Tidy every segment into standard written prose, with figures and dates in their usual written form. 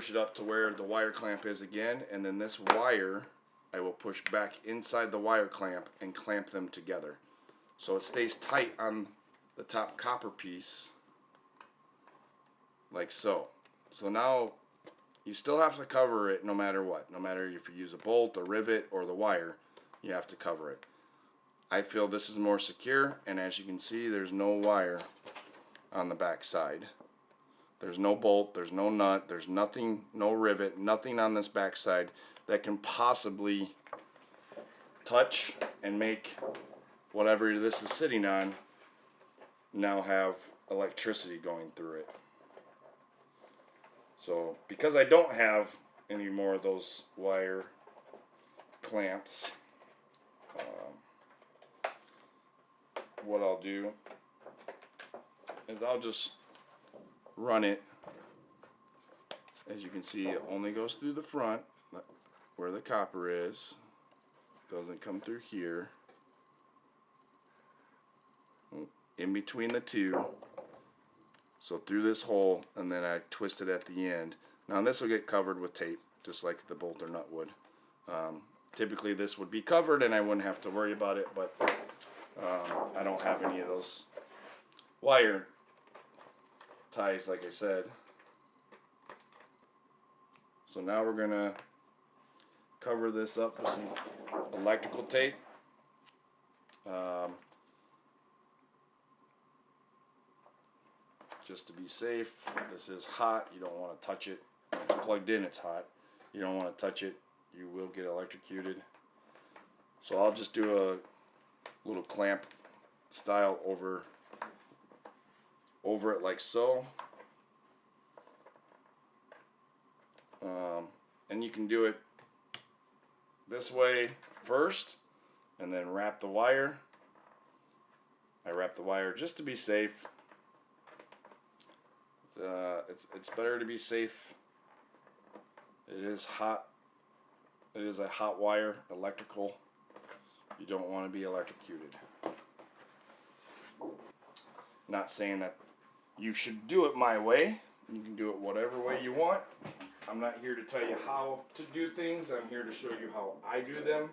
push it up to where the wire clamp is again, and then this wire I will push back inside the wire clamp and clamp them together so it stays tight on the top copper piece, like so. So now you still have to cover it no matter what. No matter if you use a bolt, a rivet, or the wire, you have to cover it. I feel this is more secure, and as you can see, there's no wire on the back side. There's no bolt, there's no nut, there's nothing, no rivet, nothing on this back side that can possibly touch and make whatever this is sitting on now have electricity going through it. So because I don't have any more of those wire clamps, what I'll do is I'll just run it. As you can see, it only goes through the front where the copper is, doesn't come through here, in between the two, so through this hole, and then I twist it at the end. Now this will get covered with tape just like the bolt or nut would. Typically this would be covered and I wouldn't have to worry about it, but I don't have any of those wire ties like I said. So now we're gonna cover this up with some electrical tape. Just to be safe. This is hot, you don't want to touch it. If it's plugged in, it's hot. You don't want to touch it, you will get electrocuted. So I'll just do a little clamp style over it like so. And you can do it this way first and then wrap the wire. I wrap the wire just to be safe. It's better to be safe. It is hot. It is a hot wire, electrical. You don't want to be electrocuted. Not saying that you should do it my way. You can do it whatever way you want. I'm not here to tell you how to do things. I'm here to show you how I do them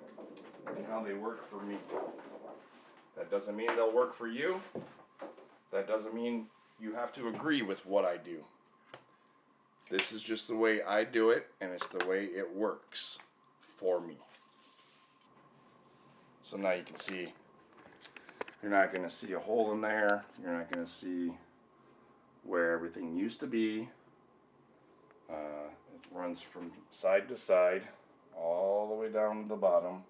and how they work for me. That doesn't mean they'll work for you. That doesn't mean you have to agree with what I do. This is just the way I do it, and it's the way it works for me. So now you can see, you're not going to see a hole in there. You're not going to see where everything used to be. It runs from side to side, all the way down to the bottom.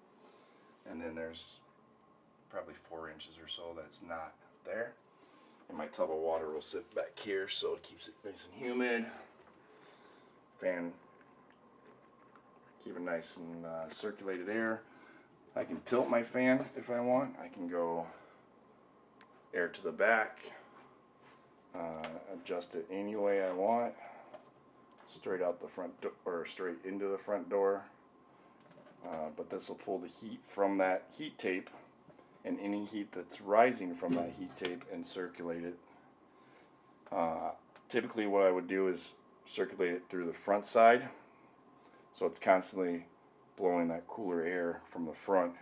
And then there's probably 4 inches or so that's not there. And my tub of water will sit back here so it keeps it nice and humid. Fan, keep it nice and circulated air. I can tilt my fan if I want. I can go air to the back, adjust it any way I want, straight out the front or straight into the front door. But this will pull the heat from that heat tape and any heat that's rising from that heat tape and circulate it. Typically what I would do is circulate it through the front side, so it's constantly blowing that cooler air from the front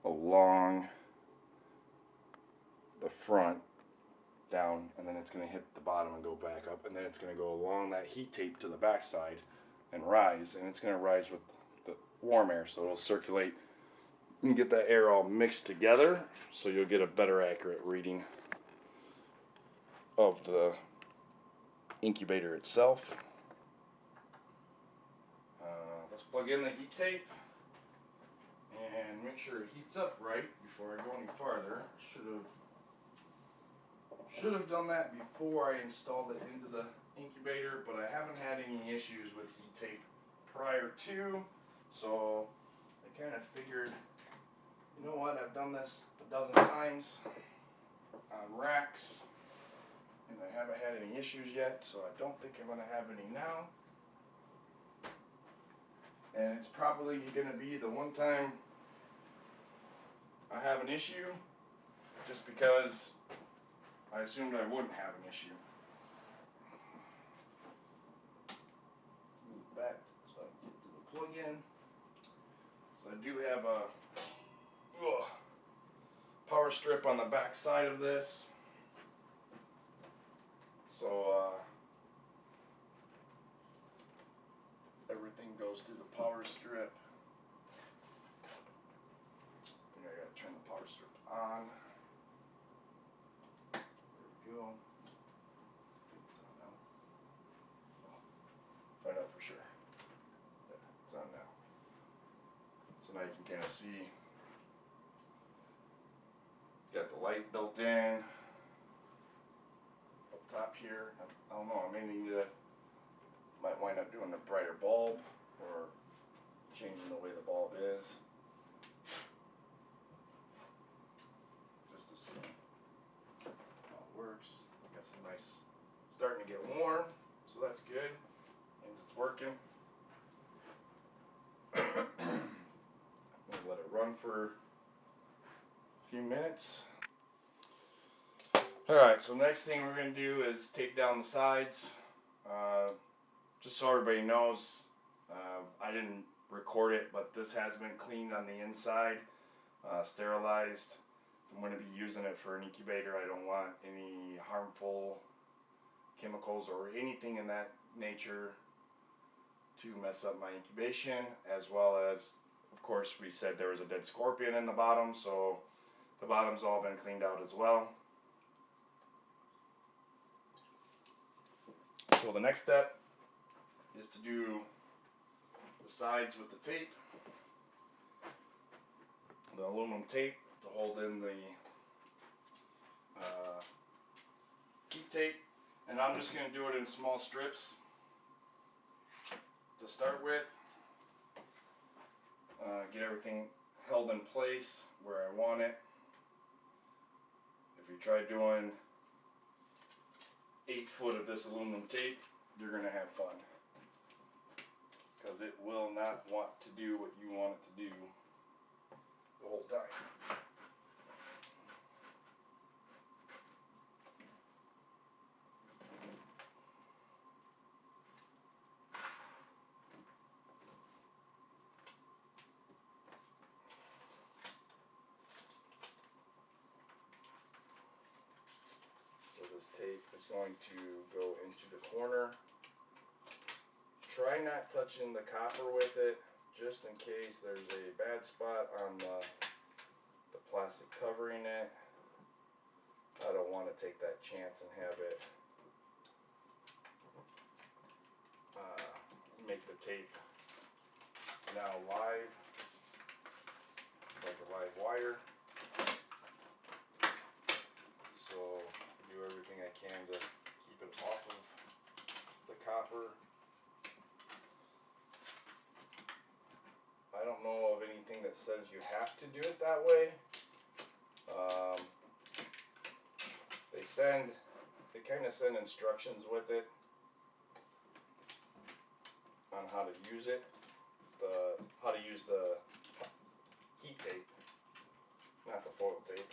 along the front down, and then it's going to hit the bottom and go back up, and then it's going to go along that heat tape to the back side and rise, and it's going to rise with the warm air, so it'll circulate and get that air all mixed together, so you'll get a better accurate reading of the incubator itself. Let's plug in the heat tape and make sure it heats up right before I go any farther. Should have done that before I installed it into the incubator, but I haven't had any issues with heat tape prior to, so I kind of figured, you know what, I've done this a dozen times on racks and I haven't had any issues yet, so I don't think I'm going to have any now. And it's probably going to be the one time I have an issue, just because I assumed I wouldn't have an issue. careful again. So I do have a power strip on the back side of this. So everything goes through the power strip. I think I gotta turn the power strip on. There we go. It's on now. Find out for sure. Yeah, it's on now. So now you can kind of see it's got the light built in up top here. I don't know, I may need to, might wind up doing a brighter bulb or changing the way the bulb is just to see how it works. Got some nice, starting to get warm, so that's good. Means it's working. We'll let it run for a few minutes. Alright, so next thing we're going to do is tape down the sides. Just so everybody knows, I didn't record it, but this has been cleaned on the inside, sterilized. I'm going to be using it for an incubator. I don't want any harmful chemicals or anything in that nature to mess up my incubation, as well as, of course, we said there was a dead scorpion in the bottom, so the bottom's all been cleaned out as well. So the next step is to do the sides with the tape, the aluminum tape to hold in the heat tape, and I'm just going to do it in small strips to start with. Get everything held in place where I want it. If you try doing 8 foot of this aluminum tape, you're going to have fun, because it will not want to do what you want it to do the whole time. So this tape is going to go into the corner. Try not touching the copper with it, just in case there's a bad spot on the plastic covering it. I don't want to take that chance and have it make the tape now live, like a live wire. So do everything I can to keep it off of the copper. I don't know of anything that says you have to do it that way. They kind of send instructions with it on how to use it, how to use the heat tape, not the foil tape.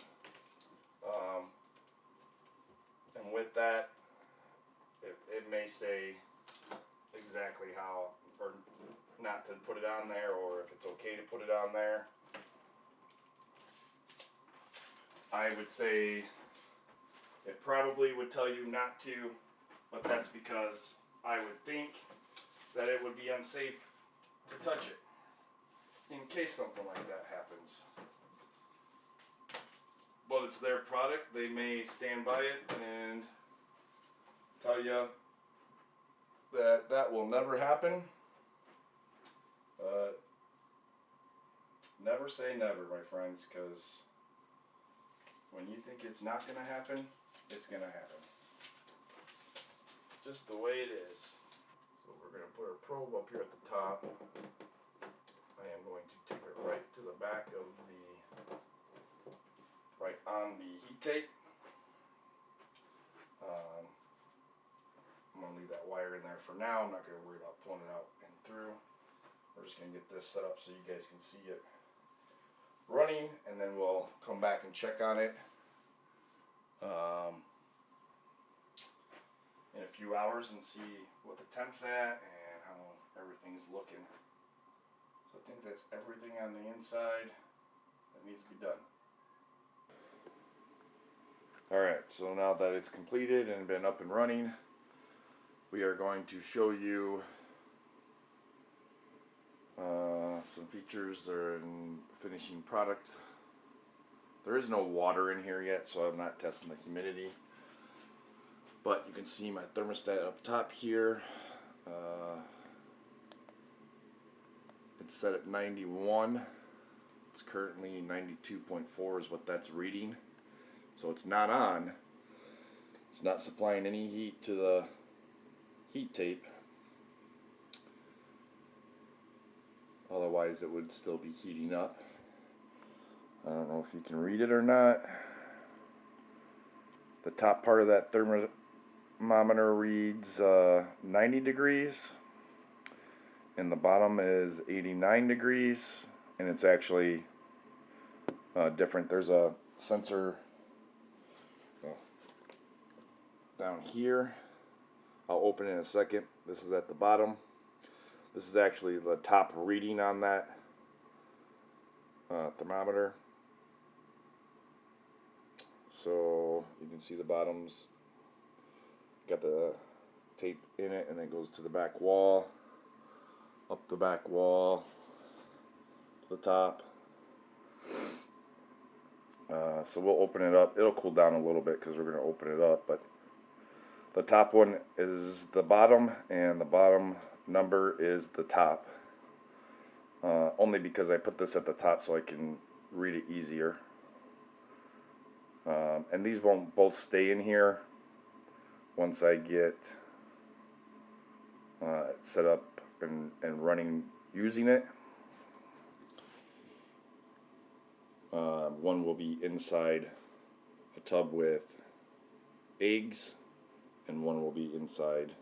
And with that, it may say exactly how, or not to put it on there, or if it's okay to put it on there. I would say it probably would tell you not to, but that's because I would think that it would be unsafe to touch it in case something like that happens. But it's their product. They may stand by it and tell you that that will never happen. But never say never, my friends, because when you think it's not going to happen, it's going to happen. Just the way it is. So we're going to put our probe up here at the top. I am going to tape it right to the back of right on the heat tape. I'm going to leave that wire in there for now. I'm not going to worry about pulling it out and through. We're just going to get this set up so you guys can see it running, and then we'll come back and check on it in a few hours and see what the temp's at and how everything's looking. I think that's everything on the inside that needs to be done. Alright, so now that it's completed and been up and running, we are going to show you some features that are in finishing product. There is no water in here yet, so I'm not testing the humidity. But you can see my thermostat up top here. It's set at 91. It's currently 92.4 is what that's reading. So it's not on. It's not supplying any heat to the heat tape. Otherwise it would still be heating up. I don't know if you can read it or not. The top part of that thermometer reads 90 degrees. And the bottom is 89 degrees. And it's actually different. There's a sensor down here. I'll open it in a second. This is at the bottom. This is actually the top reading on that thermometer. So you can see the bottoms. Got the tape in it, and then it goes to the back wall, up the back wall, to the top. So we'll open it up. It'll cool down a little bit because we're going to open it up, but the top one is the bottom, and the bottom number is the top. Only because I put this at the top so I can read it easier. And these won't both stay in here once I get set up and running using it. One will be inside a tub with eggs, and one will be inside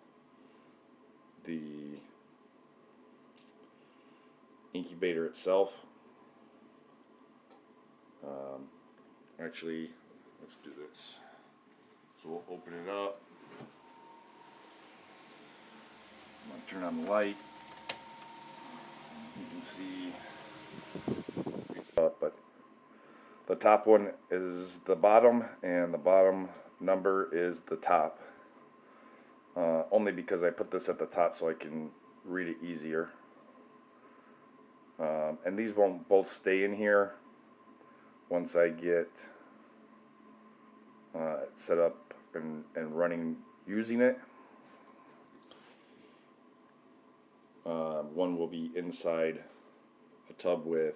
the incubator itself. Actually, let's do this. So we'll open it up. I'm going to turn on the light. You can see it's up, but the top one is the bottom, and the bottom number is the top. Only because I put this at the top so I can read it easier. And these won't both stay in here once I get set up and running using it. One will be inside a tub with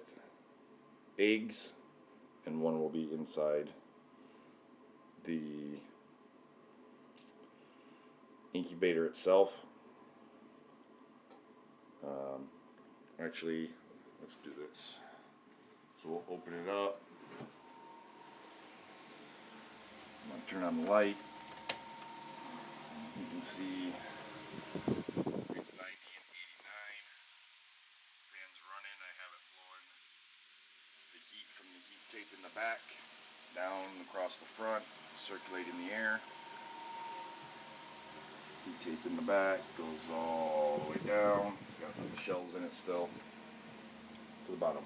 eggs, and one will be inside the incubator itself. Actually, let's do this. So we'll open it up. I'm going to turn on the light. You can see it's 90 and 89. Fan's running. I have it blowing the heat from the heat tape in the back down across the front, circulating the air. Heat tape in the back goes all the way down. It's got the shells in it still. To the bottom.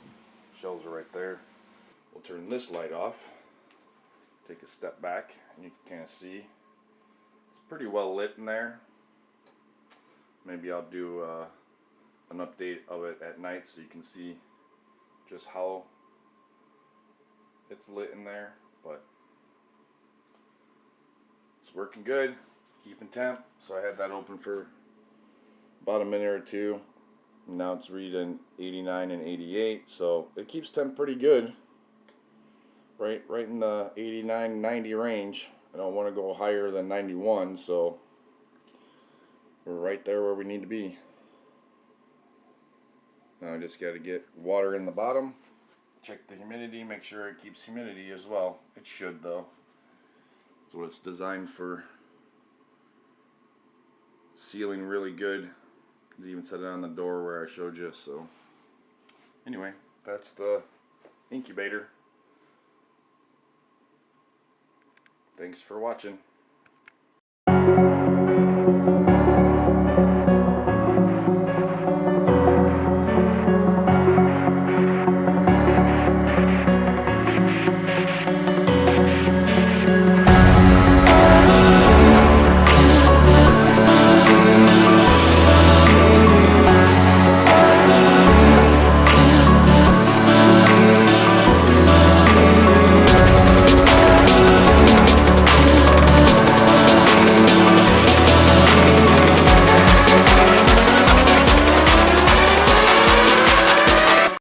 Shells are right there. We'll turn this light off. Take a step back, and you can kind of see it's pretty well lit in there. Maybe I'll do an update of it at night so you can see just how it's lit in there. But it's working good. Keeping temp. So I had that open for about a minute or two. Now it's reading 89 and 88, so it keeps temp pretty good. Right in the 89, 90 range. I don't want to go higher than 91, so we're right there where we need to be. Now I just got to get water in the bottom. Check the humidity, make sure it keeps humidity as well. It should though. That's what it's designed for. Sealing really good. They even set it on the door where I showed you. So anyway, that's the incubator. Thanks for watching.